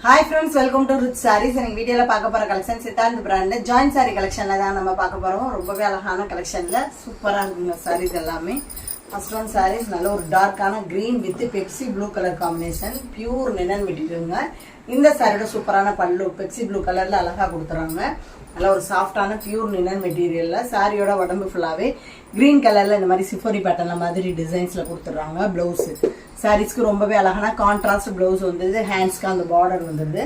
Hi friends, welcome to Rich Sarees. In this video, we will see collection Siddharth brand joint saree collection. We will see a collection super sarees. First one sarees dark green with Pepsi blue color combination, pure linen material. This saree is super pallu, Pepsi blue color la soft pure linen material. Saree oda full green color la sifori pattern designs la blouse. Sarees ku ரொம்பவே அழகான contrast blouse வந்தது, ஹேண்ட்ஸ்க்கு அந்த border வந்தது.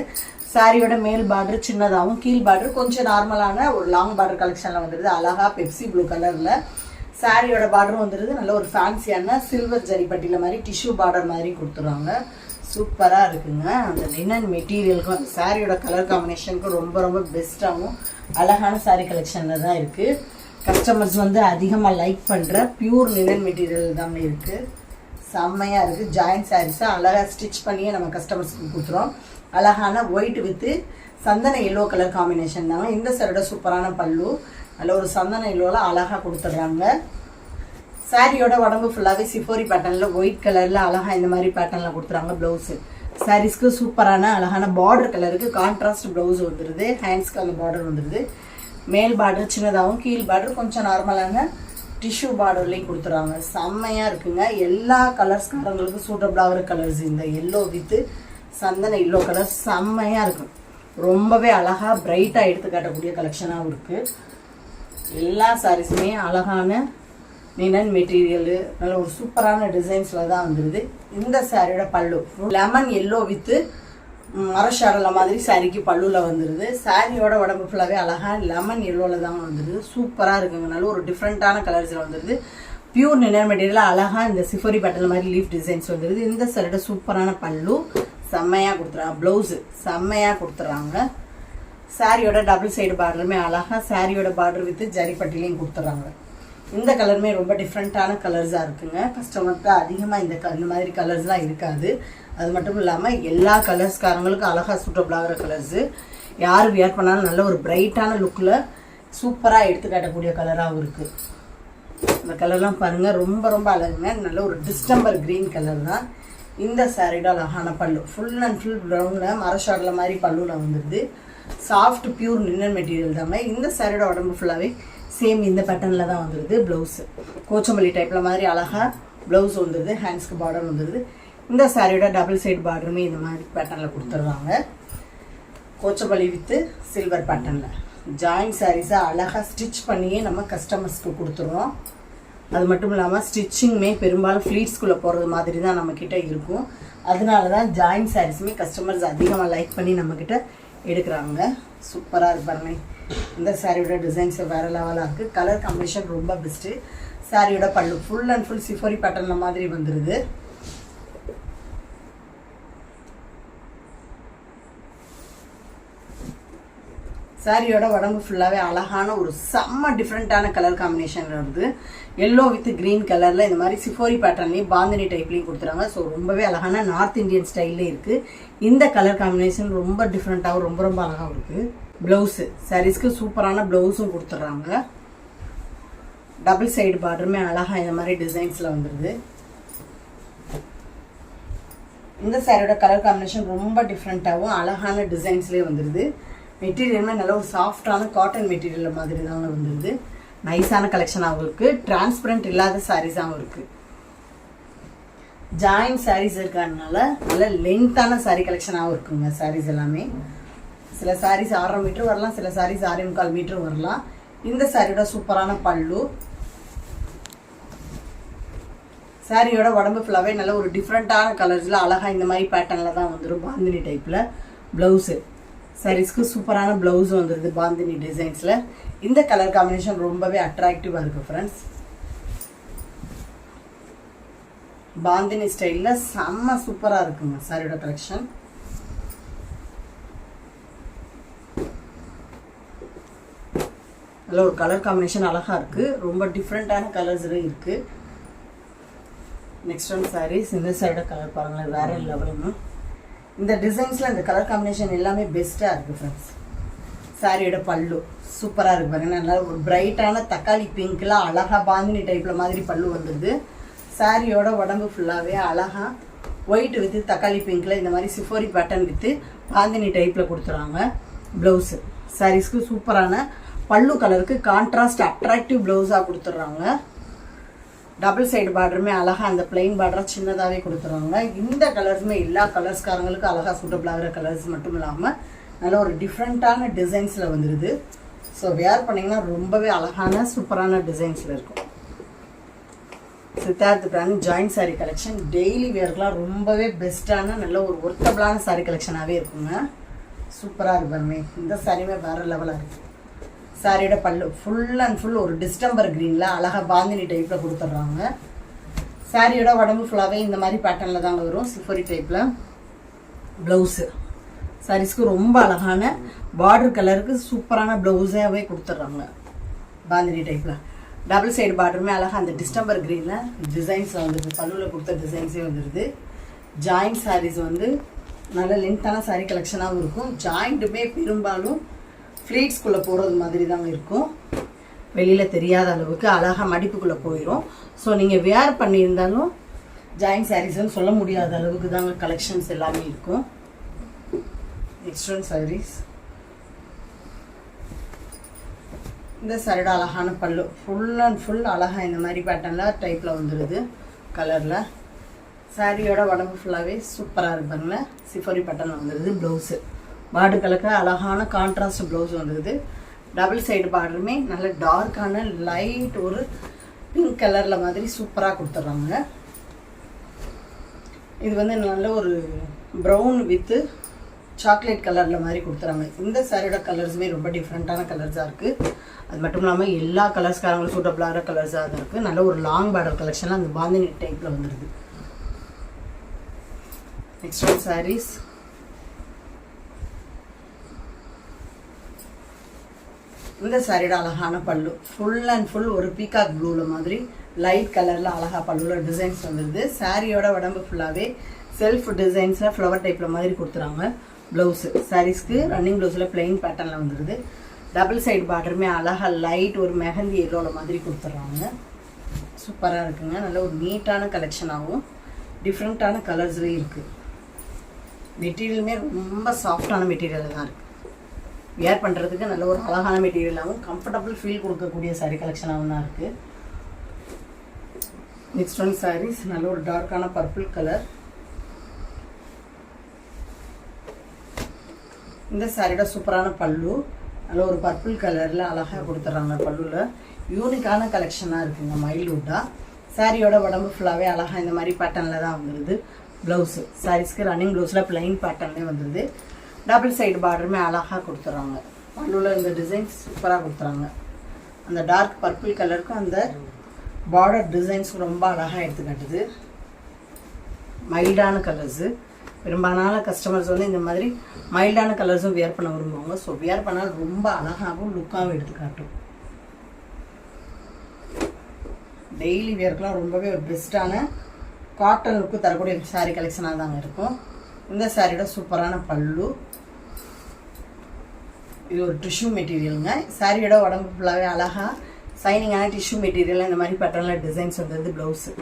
சாரியோட மேல் border சின்னதாகவும் கீழ் border கொஞ்சம் நார்மலான ஒரு லாங் பார்டர் கலெக்ஷன்ல வந்தது. அழகா பெப்சி ப்ளூ கலர்ல சாரியோட பார்டரும் வந்தது. நல்ல ஒரு ஃபேன்சியான சில்வர் ஜரி பட்டில மாதிரி டிஷ்யூ பார்டர் மாதிரி கொடுத்துறாங்க. சூப்பரா இருக்குங்க. அந்த லினன் மெட்டீரியலுக்கும் சாரியோட கலர் காம்பினேஷனுக்கு ரொம்ப ரொம்ப பெஸ்ட்டாகவும் அழகான சாரி கலெக்ஷன்ல தான் இருக்கு. கஸ்டமர்ஸ் அதிகமாக லைக் பண்ற பியூர் லினன் மெட்டீரியல் தான் இருக்கு. செம்மையா இருக்கு. ஜாயிண்ட் சாரீஸா அழகா ஸ்டிச் பண்ணியே நம்ம கஸ்டமர்ஸ்க்கு கொடுத்துறோம். அழகான ஒயிட் வித் சந்தன எல்லோ கலர் காம்பினேஷன் தாங்க. இந்த சாரியோட சூப்பரான பல்லு நல்ல ஒரு சந்தன எல்லோல அழகா கொடுத்துட்றாங்க. சாரியோட உடம்பு ஃபுல்லாவே சிஃபோரி பேட்டர்ன்ல ஒயிட் கலர்ல அழகா இந்த மாதிரி பேட்டர்ன்ல கொடுத்துறாங்க. பிளவுஸ் சாரீஸ்க்கு சூப்பரான அழகான பார்டர் கலருக்கு கான்ட்ராஸ்ட் பிளவுஸ் வந்துருது. ஹேண்ட்ஸ்க்கு அந்த பார்டர் வந்துருது. மேல் பார்டர் சின்னதாகவும் கீழ் பார்டர் கொஞ்சம் நார்மலான டிஷ்யூ பார்டர்லேயும் கொடுத்துறாங்க. செம்மையாக இருக்குங்க. எல்லா கலர்ஸ்காரங்களுக்கு சூட்டபிள் ஆகிற கலர்ஸ் இந்த எல்லோ வித்து சந்தன எல்லோ கலர் செம்மையாக இருக்கும். ரொம்பவே அழகாக பிரைட்டாக எடுத்து காட்டக்கூடிய கலெக்ஷனாகவும் இருக்குது. எல்லா சாரீஸுமே அழகான லினன் மெட்டீரியலு நல்ல ஒரு சூப்பரான டிசைன்ஸில் தான் வந்துடுது. இந்த சாரியோட பல்லு லெமன் எல்லோ வித்து மரஷாரல மாதிரி சாரிக்கு பல்லுல வந்துடுது. சாரியோட உடம்பு ஃபுல்லாகவே அழகாக லெமன் எல்லோவில் தான் வந்துடுது. சூப்பராக இருக்குங்க. நல்ல ஒரு டிஃப்ரெண்ட்டான கலர்ஸில் வந்துடுது. பியூர் லினன் மெட்டீரியல் அழகாக இந்த சிஃபோரி பேட்டர்ன் மாதிரி லீஃப் டிசைன்ஸ் வந்துடுது. இந்த சாரியோட சூப்பரான பல்லு செம்மையாக கொடுத்துறாங்க. ப்ளவுஸு செம்மையாக கொடுத்துட்றாங்க. சாரியோட டபுள் சைடு பார்டருமே அழகாக சாரியோட பார்டர் வித்து ஜரிப்பட்டிலையும் கொடுத்துட்றாங்க. இந்த கலருமே ரொம்ப டிஃப்ரெண்ட்டான கலர்ஸாக இருக்குங்க. கஸ்டமருக்கு அதிகமாக இந்த மாதிரி கலர்ஸ்லாம் இருக்காது. அது மட்டும் இல்லாமல் எல்லா கலர்ஸ்காரங்களுக்கும் அழகாக சூட்டபிள் ஆகிற கலர்ஸு யார் வியர் பண்ணாலும் நல்ல ஒரு பிரைட்டான லுக்கில் சூப்பராக எடுத்து காட்டக்கூடிய கலராகவும் இருக்குது. இந்த கலர்லாம் பாருங்கள் ரொம்ப ரொம்ப அழகுங்க. நல்ல ஒரு டிஸ்டம்பர் க்ரீன் கலர் தான். இந்த சாரியோட அழகான பல்லு ஃபுல் அண்ட் ஃபுல் ப்ரௌனில் மரஷாடில் மாதிரி பல்லுவில் வந்துடுது. சாஃப்ட் பியூர் லினன் மெட்டீரியல் தாங்க. இந்த சாரியோட உடம்பு ஃபுல்லாகவே சேம் இந்த பேட்டர்னில் தான் வந்துடுது. ப்ளவுஸு கோச்சம்பள்ளி டைப்பில் மாதிரி அழகாக ப்ளவுஸ் வந்துடுது. ஹேண்ட்ஸ்க்கு பார்டர் வந்துடுது. இந்த சாரியோட டபுள் சைடு பார்டருமே இந்த மாதிரி பேட்டர்னில் கொடுத்துட்றாங்க. கோச்சம்பள்ளி வித்து சில்வர் பேட்டர்னில் ஜாயிண்ட் சாரீஸாக அழகாக ஸ்டிச் பண்ணியே நம்ம கஸ்டமர்ஸ்க்கு கொடுத்துட்றோம். அது மட்டும் இல்லாமல் ஸ்டிச்சிங்குமே பெரும்பாலும் ஃப்ளீட்ஸ்குள்ளே போகிறது மாதிரி தான் நம்மக்கிட்ட இருக்கும். அதனால தான் ஜாயிண்ட் சாரீஸுமே கஸ்டமர்ஸ் அதிகமாக லைக் பண்ணி நம்மக்கிட்ட எடுக்கிறாங்க. சூப்பராக இருப்பாருங்க. இந்த சாரியோட டிசைன்ஸ் வேறு லெவலாக இருக்குது. கலர் காம்பினேஷன் ரொம்ப பெஸ்ட்டு. சாரியோட பல்லு ஃபுல் அண்ட் ஃபுல் சிஃபோரி பேட்டர்னில் மாதிரி வந்துடுது. சாரியோட உடம்பு ஃபுல்லாகவே அழகான ஒரு செம்ம டிஃப்ரெண்ட்டான கலர் காம்பினேஷன் வருது. எல்லோ வித் க்ரீன் கலரில் இந்த மாதிரி சிஃபோரி பேட்டர்ன்லேயும் பாந்தினி டைப்லேயும் கொடுத்துறாங்க. ஸோ ரொம்பவே அழகான நார்த் இந்தியன் ஸ்டைல்லே இருக்குது. இந்த கலர் காம்பினேஷன் ரொம்ப டிஃப்ரெண்ட்டாகவும் ரொம்ப ரொம்ப அழகாகவும் இருக்குது. ப்ளவுஸு சாரீஸ்க்கு சூப்பரான ப்ளவுஸும் கொடுத்துட்றாங்க. டபுள் சைடு பார்டருமே அழகாக இந்த மாதிரி டிசைன்ஸில் வந்துடுது. இந்த சாரியோட கலர் காம்பினேஷன் ரொம்ப டிஃப்ரெண்ட்டாகவும் அழகான டிசைன்ஸ்லேயே வந்துடுது. மெட்டீரியலுமே நல்ல ஒரு சாஃப்டான காட்டன் மெட்டீரியல் மாதிரி தாங்க வந்துடுது. நைஸான கலெக்ஷனாகவும் இருக்குது. டிரான்ஸ்பரண்ட் இல்லாத சாரீஸாகவும் இருக்குது. ஜாயிண்ட் சாரீஸ் இருக்கிறதுனால நல்ல லென்த்தான சாரீ கலெக்ஷனாகவும் இருக்குங்க. சாரீஸ் எல்லாமே சில சாரீஸ் 6.5 மீட்டர் வரலாம், சில சாரீஸ் 6.25 மீட்டர் வரலாம். இந்த சாரியோட சூப்பரான பல்லு சாரியோட உடம்பு ஃபுல்லாகவே நல்ல ஒரு டிஃப்ரெண்ட்டான கலர்ஸில் அழகாக இந்த மாதிரி பேட்டர்னில் தான் வந்துடும். பாந்தினி டைப்பில் ப்ளவுஸு சாரீஸ்க்கு சூப்பரான ப்ளவுஸ் வந்துடுது பாந்தினி டிசைன்ஸில். இந்த கலர் காம்பினேஷன் ரொம்பவே அட்ராக்டிவாக இருக்குது ஃப்ரெண்ட்ஸ். பாந்தினி ஸ்டைலில் செம்ம சூப்பராக இருக்குங்க சாரியோட கலெக்ஷன். நல்ல ஒரு கலர் காம்பினேஷன் அழகாக இருக்குது. ரொம்ப டிஃப்ரெண்ட்டான கலர்ஸும் இருக்குது. Next one saris. இந்த சைடோட கலர் பாருங்களேன், வேறு லெவலுங்க. இந்த டிசைன்ஸில் இந்த கலர் காம்பினேஷன் எல்லாமே பெஸ்ட்டாக இருக்குது ஃப்ரெண்ட்ஸ். சாரியோட பல்லு சூப்பராக இருக்குது பாருங்க. நல்லா ஒரு பிரைட்டான தக்காளி பிங்க்கில் அழகாக பாந்தினி டைப்பில் மாதிரி பல்லு வந்துடுது. சாரியோட உடம்பு ஃபுல்லாகவே அழகாக ஒயிட் வித்து தக்காளி பிங்க்ல இந்த மாதிரி சிஃபோரி பேட்டர்ன் வித்து பாந்தினி டைப்ல கொடுத்துறாங்க. பிளவுஸ் சாரீஸ்க்கு சூப்பரான பல்லு கலருக்கு கான்ட்ராஸ்ட் அட்ராக்டிவ் பிளவுஸா கொடுத்துட்றாங்க. டபுள் சைடு பார்டருமே அழகா அந்த பிளைன் பார்டரா சின்னதாகவே கொடுத்துருவாங்க. இந்த கலர்ஸுமே எல்லா கலர்ஸ்காரங்களுக்கு அழகா சூட்டபிள் ஆகிற கலர்ஸ் மட்டும் இல்லாமல் நல்ல ஒரு டிஃப்ரெண்ட்டான டிசைன்ஸில் வந்துடுது. ஸோ வேர் பண்ணிங்கன்னா ரொம்பவே அழகான சூப்பரான டிசைன்ஸில் இருக்கும். Siddharth brand joint sari collection daily வேர்க்கெலாம் ரொம்பவே பெஸ்ட்டான நல்ல ஒரு ஒர்த்தபிளான சாரீ கலெக்ஷனாகவே இருக்குங்க. சூப்பராக இருப்பாருமே. இந்த சாரியுமே வேறு லெவலாக இருக்குது. சாரியோட பல்லு ஃபுல் அண்ட் ஃபுல் ஒரு டிஸ்டம்பர் க்ரீனில் அழகாக பாந்தினி டைப்பில் கொடுத்துட்றாங்க. சாரியோட உடம்பு ஃபுல்லாகவே இந்த மாதிரி பேட்டர்னில் தாங்க வரும், சிஃபோரி டைப்பில். ப்ளவுஸு சாரீஸ்க்கு ரொம்ப அழகான பார்டர் கலருக்கு சூப்பரான ப்ளவுஸாகவே கொடுத்துட்றாங்க பாந்தினி டைப்பில். டபுள் சைடு பார்டருமே அழகாக அந்த டிஸ்டம்பர் க்ரீனில் டிசைன்ஸில் வந்துடுது. பல்லுவில் கொடுத்த டிசைன்ஸே வந்துடுது. ஜாயிண்ட் சாரீஸ் வந்து நல்ல லென்த்தான சாரீ கலெக்ஷனாகவும் இருக்கும். ஜாயிண்ட்டுமே பெரும்பாலும் ஃப்ளீட்ஸ்குள்ளே போகிறது மாதிரி தாங்க இருக்கும். வெளியில் தெரியாத அளவுக்கு அழகாக மடிப்புக்குள்ளே போயிடும். ஸோ நீங்கள் வேர் பண்ணியிருந்தாலும் ஜாயிண்ட் சாரீஸ்ன்னு சொல்ல முடியாத அளவுக்கு தாங்க கலெக்ஷன்ஸ் எல்லாமே இருக்கும். Next one saris. இந்த சாரியோட அழகான பல்லு ஃபுல் அண்ட் ஃபுல் அழகாக இந்த மாதிரி பேட்டர்னில் டைப்பில் வந்துடுது கலரில். சாரியோட உடம்பு ஃபுல்லாகவே சூப்பராக இருப்பாங்களே சிஃபோரி பேட்டர்ன் வந்துடுது. ப்ளவுஸு பார்டர் கலருக்கு அழகான கான்ட்ராஸ்ட் ப்ளவுஸ் வந்துடுது. டபுள் சைடு பார்டருமே நல்ல டார்க்கான லைட் ஒரு பிங்க் கலரில் மாதிரி சூப்பராக கொடுத்துட்றாங்க. இது வந்து நல்ல ஒரு ப்ரௌன் வித்து சாக்லேட் கலரில் மாதிரி கொடுத்துறாங்க. இந்த சாரியோட கலர்ஸுமே ரொம்ப டிஃப்ரெண்ட்டான கலர்ஸாக இருக்குது. அது மட்டும் இல்லாமல் எல்லா கலர்ஸ்காரங்களும் சூட்டபிளான கலர்ஸாக தான் இருக்குது. நல்ல ஒரு லாங் பார்டர் கலெக்ஷனில் அந்த பாந்தினி டைப்பில் வந்துடுது. Next one saris. இந்த சாரியோட அழகான பல்லு ஃபுல் அண்ட் ஃபுல் ஒரு பீகாக் ப்ளூவில் மாதிரி லைட் கலரில் அழகாக பல்லுவில் டிசைன்ஸ் வந்துடுது. சாரியோட உடம்பு ஃபுல்லாகவே செல்ஃப் டிசைன்ஸில் ஃப்ளவர் டைப்பில் மாதிரி கொடுத்துறாங்க. ப்ளவுஸு சாரீஸ்க்கு ரன்னிங் ப்ளவுஸில் பிளெயின் பேட்டர்னில் வந்துடுது. டபுள் சைடு பார்டருமே அழகாக லைட் ஒரு மெஹந்தி எல்லோவில் மாதிரி கொடுத்துட்றாங்க. சூப்பராக இருக்குங்க. நல்ல ஒரு நீட்டான கலெக்ஷனாகவும் டிஃப்ரெண்ட்டான கலர்ஸ்லேயும் இருக்குது. மெட்டீரியலுமே ரொம்ப சாஃப்டான மெட்டீரியல் தான் இருக்குது. வியர் பண்ணுறதுக்கு நல்ல ஒரு அழகான மெட்டீரியலாகவும் கம்ஃபர்டபுள் ஃபீல் கொடுக்கக்கூடிய சாரீ கலெக்ஷனாகவும் தான் இருக்குது. Next one saris. நல்ல ஒரு டார்க்கான பர்பிள் கலர். இந்த சாரியோட சூப்பரான பல்லு நல்ல ஒரு பர்பிள் கலரில் அழகாக கொடுத்துட்றாங்க. பல்லுவில் யூனிக்கான கலெக்ஷனாக இருக்குங்க, மைல்டுட்டாக. சாரியோட உடம்பு ஃபுல்லாகவே அழகாக இந்த மாதிரி பேட்டர்னில் தான் வந்துடுது. ப்ளவுஸு சாரீஸ்க்கு ரன்னிங் ப்ளவுஸில் பிளைன் பேட்டர்ன்லேயே வந்துடுது. டபுள் சைடு பார்டருமே அழகாக கொடுத்துட்றாங்க. பல்லுவில் இந்த டிசைன்ஸ் சூப்பராக கொடுத்துறாங்க. அந்த டார்க் பர்பிள் கலருக்கும் அந்த பார்டர் டிசைன்ஸ் ரொம்ப அழகாக எடுத்துக்காட்டுது. மைல்டான கலர்ஸு. பெரும்பாலான கஸ்டமர்ஸ் வந்து இந்த மாதிரி மைல்டான கலர்ஸும் வியர் பண்ண விரும்புவாங்க. ஸோ வியர் பண்ணால் ரொம்ப அழகாகவும் லுக்காகவும் எடுத்துக்காட்டும். டெய்லி வியர்க்கெலாம் ரொம்பவே ஒரு பெஸ்ட்டான காட்டன் லுக்கு தரக்கூடிய சாரீ கலெக்ஷனாக தாங்க இருக்கும். இந்த சாரியோட சூப்பரான பல்லு. இது ஒரு டிஷ்யூ மெட்டீரியலுங்க. சாரியோட உடம்பு ஃபுல்லாகவே அழகாக சைனிங்கான டிஷ்யூ மெட்டீரியல் இந்த மாதிரி பேட்டர்னில் டிசைன்ஸ் வந்தது. ப்ளவுஸு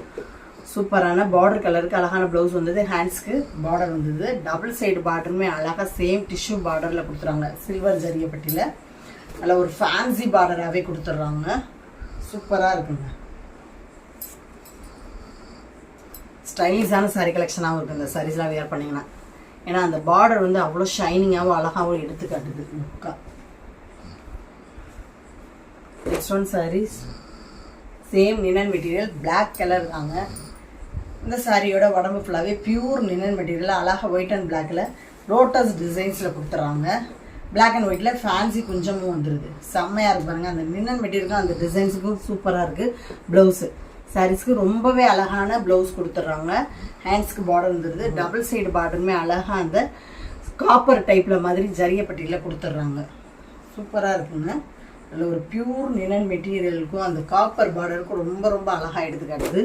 சூப்பரான பார்டர் கலருக்கு அழகான ப்ளவுஸ் வந்தது. ஹேண்ட்ஸ்க்கு பார்டர் வந்தது. டபுள் சைடு பார்டருமே அழகாக சேம் டிஷ்யூ பார்டரில் கொடுத்துறாங்க. சில்வர் ஜரியப்பட்டியில் நல்ல ஒரு ஃபேன்சி பார்டராகவே கொடுத்துட்றாங்க. சூப்பராக இருக்குங்க. ஸ்டைலிஷான சாரீ கலெக்ஷனாகவும் இருக்குது இந்த சாரீஸ்லாம் வியர் பண்ணிங்கன்னா. ஏன்னா அந்த பார்டர் வந்து அவ்வளோ ஷைனிங்காகவும் அழகாகவும் எடுத்துக்காட்டுது லுக்காக. Next one saris. Same linen material, black colour தாங்க. இந்த சாரியோட உடம்பு ஃபுல்லாகவே பியூர் லினன் மெட்டீரியல் அழகாக ஒயிட் அண்ட் பிளாக்கில் லோட்டஸ் டிசைன்ஸில் கொடுத்துட்றாங்க. பிளாக் அண்ட் ஒயிட்டில் ஃபேன்சி குஞ்சமும் வந்துடுது. செம்மையாக இருக்கு பாருங்க. அந்த லினன் மெட்டீரியலுக்கும் அந்த டிசைன்ஸுக்கும் சூப்பராக இருக்குது. ப்ளவுஸு சாரீஸ்க்கு ரொம்பவே அழகான ப்ளவுஸ் கொடுத்துட்றாங்க. ஹேண்ட்ஸ்க்கு பார்டர் வந்துடுது. டபுள் சைடு பார்டருமே அழகாக அந்த காப்பர் டைப்பில் மாதிரி ஜரியப்பட்டியில் கொடுத்துட்றாங்க. சூப்பராக இருக்குங்க. அதில் ஒரு பியூர் லினன் மெட்டீரியலுக்கும் அந்த காப்பர் பார்டருக்கும் ரொம்ப ரொம்ப அழகாக எடுத்துக்காட்டுது.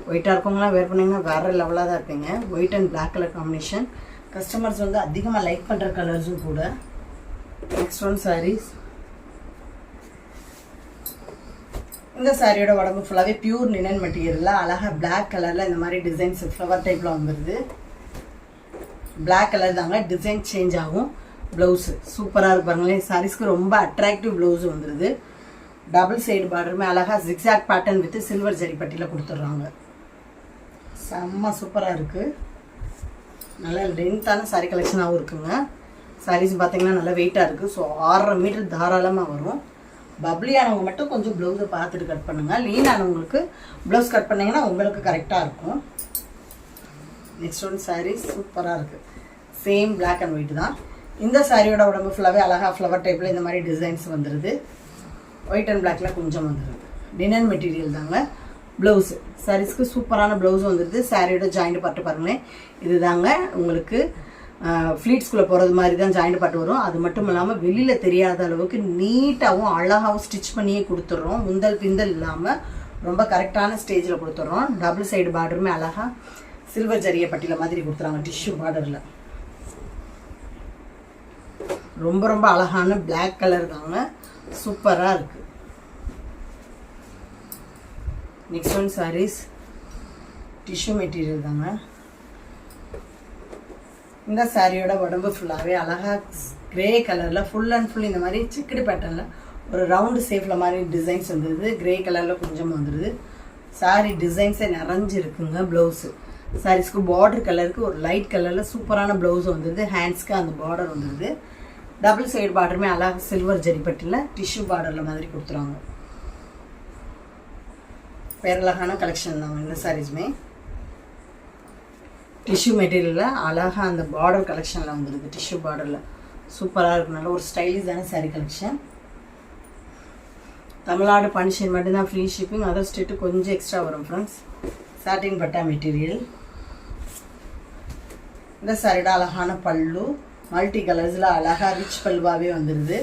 ஒயிட்டாக இருக்கவங்களாம் வேர் பண்ணிங்கன்னா வேறு லெவலாக தான் இருப்பீங்க. White and black colour combination customers வந்து அதிகமாக லைக் பண்ணுற கலர்ஸும் கூட. Next one saris. இந்த சாரியோட உடம்பு ஃபுல்லாகவே பியூர் லினன் மெட்டீரியலில் அழகாக பிளாக் கலரில் இந்த மாதிரி டிசைன்ஸ் ஃப்ளவர் டைப்பில் வந்துடுது. பிளாக் கலர் தாங்க, டிசைன் சேஞ்ச் ஆகும். ப்ளவுஸு சூப்பராக இருக்கு பாருங்களேன். சாரீஸ்க்கு ரொம்ப அட்ராக்டிவ் ப்ளவுஸ் வந்துடுது. டபுள் சைடு பார்டருமே அழகாக zigzag pattern with silver zari பட்டியில் கொடுத்துட்றாங்க. செம்ம சூப்பராக இருக்குது. நல்லா லென்த்தான சாரீ கலெக்ஷனாகவும் இருக்குங்க. சாரீஸ் பார்த்தீங்கன்னா நல்லா வெயிட்டாக இருக்குது. ஸோ 6.5 மீட்டர் தாராளமாக வரும். பப்ளியானவங்க மட்டும் கொஞ்சம் ப்ளவுஸை பார்த்துட்டு கட் பண்ணுங்கள். லீனானவங்களுக்கு ப்ளவுஸ் கட் பண்ணிங்கன்னா உங்களுக்கு கரெக்டாக இருக்கும். நெக்ஸ்ட் ஒன் சாரீ சூப்பராக இருக்குது. சேம் பிளாக் அண்ட் ஒயிட் தான். இந்த சாரியோட உடம்பு ஃபுல்லாகவே அழகாக ஃப்ளவர் டைப்பில் இந்த மாதிரி டிசைன்ஸ் வந்துடுது. ஒயிட் அண்ட் பிளாக்ல கொஞ்சம் வந்துடுது. லினன் மெட்டீரியல் தாங்க. ப்ளவுஸு சாரீஸ்க்கு சூப்பரான ப்ளவுஸ் வந்துடுது. சாரியோட ஜாயிண்ட் பார்ட்டு பாருங்களேன். இது தாங்க உங்களுக்கு ஃப்ளீட்ஸ்குள்ளே போகிறது மாதிரி தான் ஜாயிண்ட் பார்ட்டு வரும். அது மட்டும் இல்லாமல் வெளியில் தெரியாத அளவுக்கு நீட்டாகவும் அழகாகவும் ஸ்டிச் பண்ணியே கொடுத்துட்றோம். முந்தல் பிந்தல் இல்லாமல் ரொம்ப கரெக்டான ஸ்டேஜில் கொடுத்துட்றோம். டபுள் சைடு பார்டருமே அழகாக சில்வர் ஜரிய பட்டியில் மாதிரி கொடுத்துறாங்க. டிஷ்யூ பார்டரில் ரொம்ப ரொம்ப அழகான பிளாக் கலர் தாங்க. சூப்பராக இருக்குது. Next one saris tissue material தாங்க. இந்த சாரியோட உடம்பு ஃபுல்லாகவே அழகாக கிரே கலரில் ஃபுல் அண்ட் ஃபுல் இந்த மாதிரி சிக்கடி பேட்டர்னில் ஒரு ரவுண்டு ஷேப்பில் மாதிரி டிசைன்ஸ் வந்துடுது. கிரே கலரில் கொஞ்சம் வந்துடுது. சாரி டிசைன்ஸே நிறைஞ்சிருக்குங்க. ப்ளவுஸு சாரீஸ்க்கு பார்டர் கலருக்கு ஒரு லைட் கலரில் சூப்பரான ப்ளவுஸ் வந்துடுது. ஹேண்ட்ஸ்க்கு அந்த பார்டர் வந்துடுது. டபுள் சைடு பார்டருமே அழகாக சில்வர் ஜரிப்பட்டியில் டிஷ்யூ பார்டரில் மாதிரி கொடுத்துருவாங்க. பேரழகான கலெக்ஷன் தாங்க இந்த சாரீஸுமே. டிஷ்யூ மெட்டீரியலில் அழகாக அந்த பார்டர் கலெக்ஷனில் வந்துடுது. டிஷ்யூ பார்டரில் சூப்பராக இருக்கனால ஒரு ஸ்டைலிஷான சாரீ கலெக்ஷன். தமிழ்நாடு பாண்டிச்சேரி மட்டும்தான் ஃப்ரீ ஷிப்பிங். அதர் ஸ்டேட்டு கொஞ்சம் எக்ஸ்ட்ரா வரும் ஃப்ரெண்ட்ஸ். சாட்டின் பட்டா மெட்டீரியல். இந்த சாரியோட அழகான பல்லு மல்டி கலர்ஸில் அழகாக ரிச் பல்வாகவே வந்துடுது.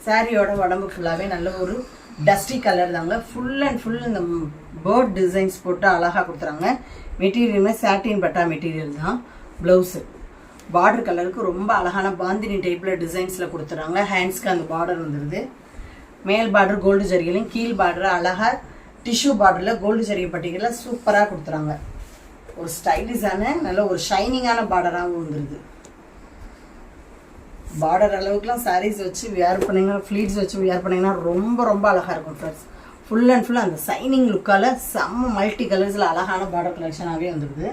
சாரியோட உடம்பு ஃபுல்லாகவே நல்ல ஒரு டஸ்டி கலர் தாங்க. ஃபுல் அண்ட் ஃபுல் இந்த பேர்ட் டிசைன்ஸ் போட்டு அழகாக கொடுத்துறாங்க. மெட்டீரியலுமே சாட்டின் பட்டா மெட்டீரியல் தான். ப்ளவுஸு பார்டர் கலருக்கு ரொம்ப அழகான பாந்தினி டைப்பில் டிசைன்ஸில் கொடுத்துறாங்க. ஹேண்ட்ஸ்க்கு அந்த பார்டர் வந்துடுது. மேல் பார்டர் கோல்டு ஜரிகளையும் கீழ் பார்டர் அழகாக டிஷ்யூ பார்டரில் கோல்டு ஜரிகை பட்டிகளில் சூப்பராக கொடுத்துறாங்க. ஒரு ஸ்டைலிஷான நல்ல ஒரு ஷைனிங்கான பார்டராகவும் வந்துடுது. பார்டர் அளவுக்குலாம் சாரீஸ் வச்சு வியர் பண்ணிங்கன்னா ஃப்ளீட்ஸ் வச்சு வியர் பண்ணிங்கன்னா ரொம்ப ரொம்ப அழகாக இருக்கும் ஃப்ரெண்ட்ஸ். ஃபுல் அண்ட் ஃபுல் அந்த சைனிங் லுக்கால் செம்ம மல்டி கலர்ஸில் அழகான பார்டர் கலெக்ஷனாகவே வந்துடுது.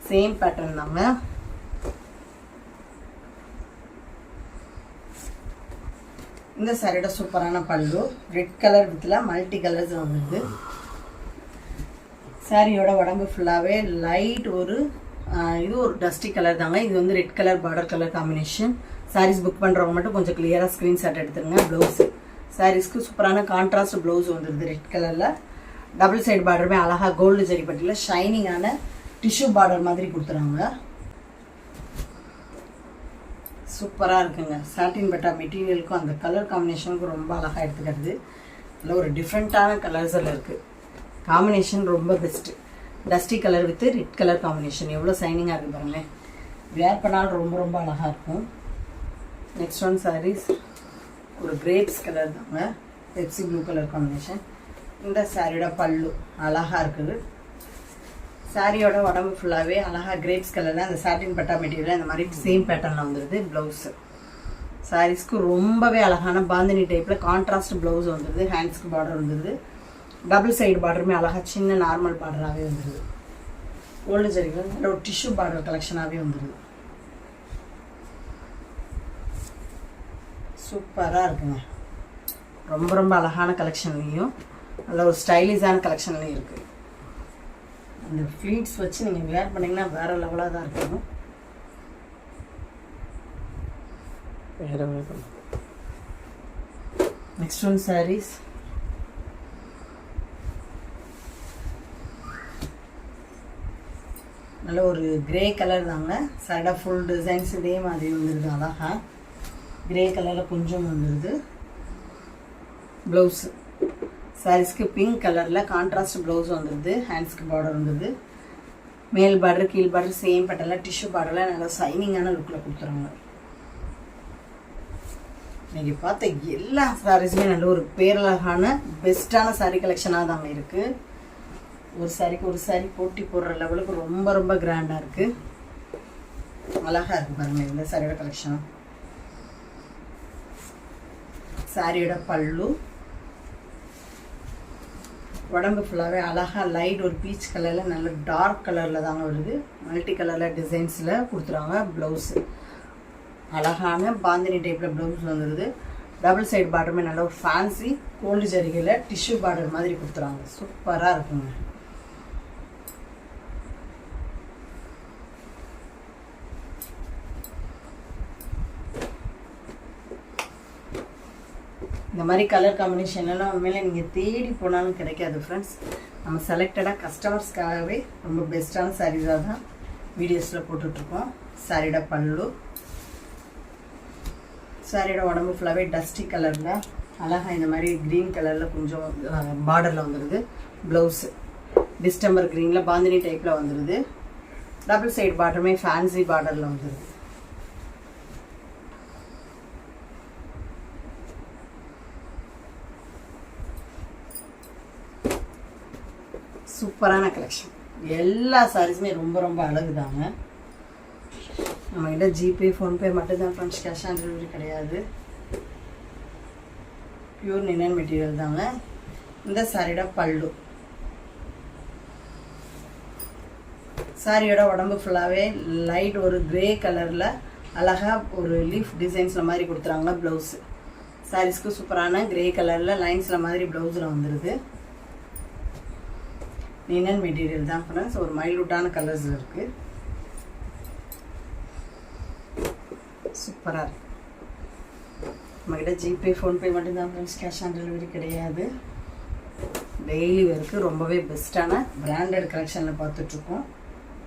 சேம் பேட்டர்ன் தாங்க. இந்த சாரியோட சூப்பரான பல்லு ரெட் கலர் வித்தில் மல்டி கலர்ஸ் வந்துடுது. சாரியோட உடம்பு ஃபுல்லாகவே லைட் ஒரு இது ஒரு டஸ்டி கலர் தாங்க. இது வந்து red colour border colour combination. Saris book பண்ணுறவங்க மட்டும் கொஞ்சம் கிளியராக ஸ்க்ரீன்ஷாட் எடுத்துருங்க. ப்ளவுஸு சாரீஸ்க்கு சூப்பரான கான்ட்ராஸ்ட் ப்ளவுஸ் வந்துடுது ரெட் கலரில். டபுள் சைடு பார்டருமே அழகாக கோல்டு ஜரி பட்டியில் ஷைனிங்கான டிஷ்யூ பார்டர் மாதிரி கொடுத்துறாங்க. சூப்பராக இருக்குங்க. சாட்டின் பட்டா மெட்டீரியலுக்கும் அந்த கலர் காம்பினேஷனுக்கும் ரொம்ப அழகாக எடுத்துக்கிறது. அதில் ஒரு டிஃப்ரெண்ட்டான கலர்ஸில் இருக்குது. காம்பினேஷன் ரொம்ப best. Dusty colour with red colour combination எவ்வளோ சைனிங்காக இருக்குது பாருங்களேன். வேர் பண்ணாலும் ரொம்ப ரொம்ப அழகாக இருக்கும். நெக்ஸ்ட் ஒன் சாரீஸ் ஒரு கிரேப்ஸ் கலர் தாங்க. Pepsi blue colour combination. இந்த சாரியோட பல்லு அழகாக இருக்குது. சாரியோட உடம்பு ஃபுல்லாகவே அழகாக கிரேப்ஸ் கலரில் அந்த சாட்டின் பட்டா மெட்டீரியல் இந்த மாதிரி சேம் பேட்டர்னில் வந்துடுது. ப்ளவுஸு சாரீஸ்க்கு ரொம்பவே அழகான பாந்தினி டைப்பில் கான்ட்ராஸ்ட் ப்ளவுஸ் வந்துடுது. ஹேண்ட்ஸ்க்கு பார்டர் வந்துடுது. டபுள் சைடு பார்டருமே அழகாக சின்ன நார்மல் பார்டராகவே வந்துடுது. கோல்டு ஜரிகள் நல்ல ஒரு டிஷ்யூ பார்டர் கலெக்ஷனாகவே வந்துடுது. சூப்பராக இருக்குங்க. ரொம்ப ரொம்ப அழகான கலெக்ஷன்லேயும் நல்ல ஒரு ஸ்டைலிஷான கலெக்ஷன்லேயும் இருக்குது. அந்த ஃப்ளீட்ஸ் வச்சு நீங்கள் வேர் பண்ணிங்கன்னா வேறு லெவலாக தான் இருக்கும். நெக்ஸ்ட் ஒன் சாரீஸ் நல்ல ஒரு கிரே கலர் தாங்க. சைடாக ஃபுல் டிசைன்ஸ் இதே மாதிரி வந்துடுது. அழகாக கிரே கலரில் கொஞ்சம் வந்துடுது. ப்ளவுஸு சாரீஸ்க்கு பிங்க் கலரில் கான்ட்ராஸ்ட் ப்ளவுஸ் வந்துடுது. ஹேண்ட்ஸ்க்கு பார்டர் வந்துடுது. மேல் பார்டர் கீழ் பார்டர் சேம் பட்டனில் டிஷ்யூ பார்டரில் நல்லா சைனிங்கான லுக்கில் கொடுத்துருவாங்க. இன்னைக்கு பார்த்த எல்லா சாரீஸுமே நல்ல ஒரு பேரழகான பெஸ்ட்டான சாரீ கலெக்ஷனாக தாங்க இருக்குது. ஒரு சாரிக்கு ஒரு சாரி போட்டி போடுற லெவலுக்கு ரொம்ப ரொம்ப கிராண்டாக இருக்குது. அழகாக இருக்குது பாருங்கள் இந்த சாரியோட கலெக்ஷன். சாரியோட பல்லு, உடம்பு ஃபுல்லாகவே அழகாக லைட் ஒரு பீச் கலரில் நல்ல டார்க் கலரில் தாங்க வருது. மல்டி கலரில் டிசைன்ஸில் கொடுத்துருவாங்க. ப்ளவுஸு அழகான பாந்தினி டைப்பில் ப்ளவுஸ் வந்துடுது. டபுள் சைடு பார்டருமே நல்ல ஒரு ஃபேன்சி கோல்டு ஜரிகையில் டிஷ்யூ பார்டர் மாதிரி கொடுத்துருவாங்க. சூப்பராக இருக்குங்க. இந்த மாதிரி கலர் காம்பினேஷன்லாம் உண்மையிலே நீங்கள் தேடி போனாலும் கிடைக்காது ஃப்ரெண்ட்ஸ். நம்ம செலக்டடாக கஸ்டமர்ஸ்க்காகவே ரொம்ப பெஸ்ட்டான சாரீஸாக தான் வீடியோஸில் போட்டுட்ருக்கோம். சாரியோட பல்லு, சாரியோட உடம்பு ஃபுல்லாகவே டஸ்டி கலரில் அழகாக இந்த மாதிரி க்ரீன் கலரில் கொஞ்சம் பார்டரில் வந்துடுது. ப்ளவுஸு டிஸ்டம்பர் க்ரீனில் பாந்தினி டைப்பில் வந்துடுது. டபுள் சைடு பார்டருமே ஃபேன்சி பார்டரில் வந்துடுது. சூப்பரான கலெக்ஷன். எல்லா சாரீஸுமே ரொம்ப ரொம்ப அழகு தாங்க. நம்மகிட்ட ஜிபே ஃபோன்பே மட்டும்தான் ஃப்ரெண்ட்ஸ், கேஷ் ஆன் டெலிவரி கிடையாது. பியூர் லினன் மெட்டீரியல் தாங்க. இந்த சாரியோட பல்லு, சாரியோட உடம்பு ஃபுல்லாகவே லைட் ஒரு கிரே கலரில் அழகாக ஒரு லீஃப் டிசைன்ஸில் மாதிரி கொடுத்துறாங்க. ப்ளவுஸு சாரீஸ்க்கு சூப்பரான கிரே கலரில் லைன்ஸில் மாதிரி ப்ளவுஸில் வந்துடுது. லினன் மெட்டீரியல் தான் ஃப்ரெண்ட்ஸ். ஒரு மைல்யூட்டான கலர்ஸ் இருக்குது. சூப்பராக இருக்குது. நம்மக்கிட்ட ஜிபே ஃபோன்பே மட்டும்தான் ஃப்ரெண்ட்ஸ், கேஷ் ஆன் டெலிவரி கிடையாது. டெய்லி ஒர்க்கு ரொம்பவே பெஸ்ட்டான பிராண்டட் கலெக்ஷனில் பார்த்துட்ருக்கோம்.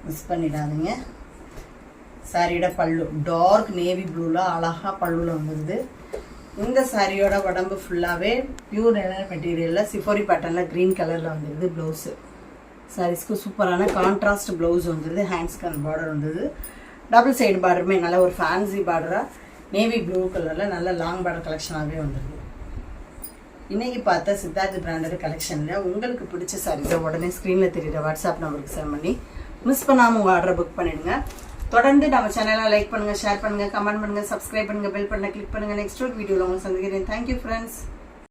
மிஸ் பண்ணிடாதீங்க. சாரியோட பல்லு டார்க் நேவி ப்ளூவில் அழகாக பல்லுவில் வந்துடுது. இந்த சாரியோட உடம்பு ஃபுல்லாகவே பியூர் லினன் மெட்டீரியலில் சிஃபோரி பேட்டர்னில் க்ரீன் கலரில் வந்துடுது. ப்ளவுஸு சாரீஸ்க்கு சூப்பரான கான்ட்ராஸ்ட் ப்ளவுஸ் வந்துடுது. ஹேண்ட்ஸ்க்கு அந்த பார்டர் வந்துடுது. டபுள் சைடு பார்டருமே நல்ல ஒரு ஃபேன்சி பார்டராக நேவி ப்ளூ கலரில் நல்ல லாங் பார்டர் கலெக்ஷனாகவே வந்துடுது. இன்றைக்கி பார்த்த சித்தார்த் பிராண்டட் கலெக்ஷனில் உங்களுக்கு பிடிச்ச சாரீஸை உடனே ஸ்க்ரீனில் தெரியுற வாட்ஸ்அப் நம்பருக்கு சென்ட் பண்ணி மிஸ் பண்ணாமல் உங்கள் ஆர்டரை புக் பண்ணிடுங்க. தொடர்ந்து நம்ம சேனலை லைக் பண்ணுங்கள், ஷேர் பண்ணுங்கள், கமெண்ட் பண்ணுங்கள், சப்ஸ்கிரைப் பண்ணுங்கள், பெல் பட்டனை கிளிக் பண்ணுங்கள். நெக்ஸ்ட் ஒரு வீடியோவில் உங்களுக்கு சந்திக்கிறேன். Thank you friends.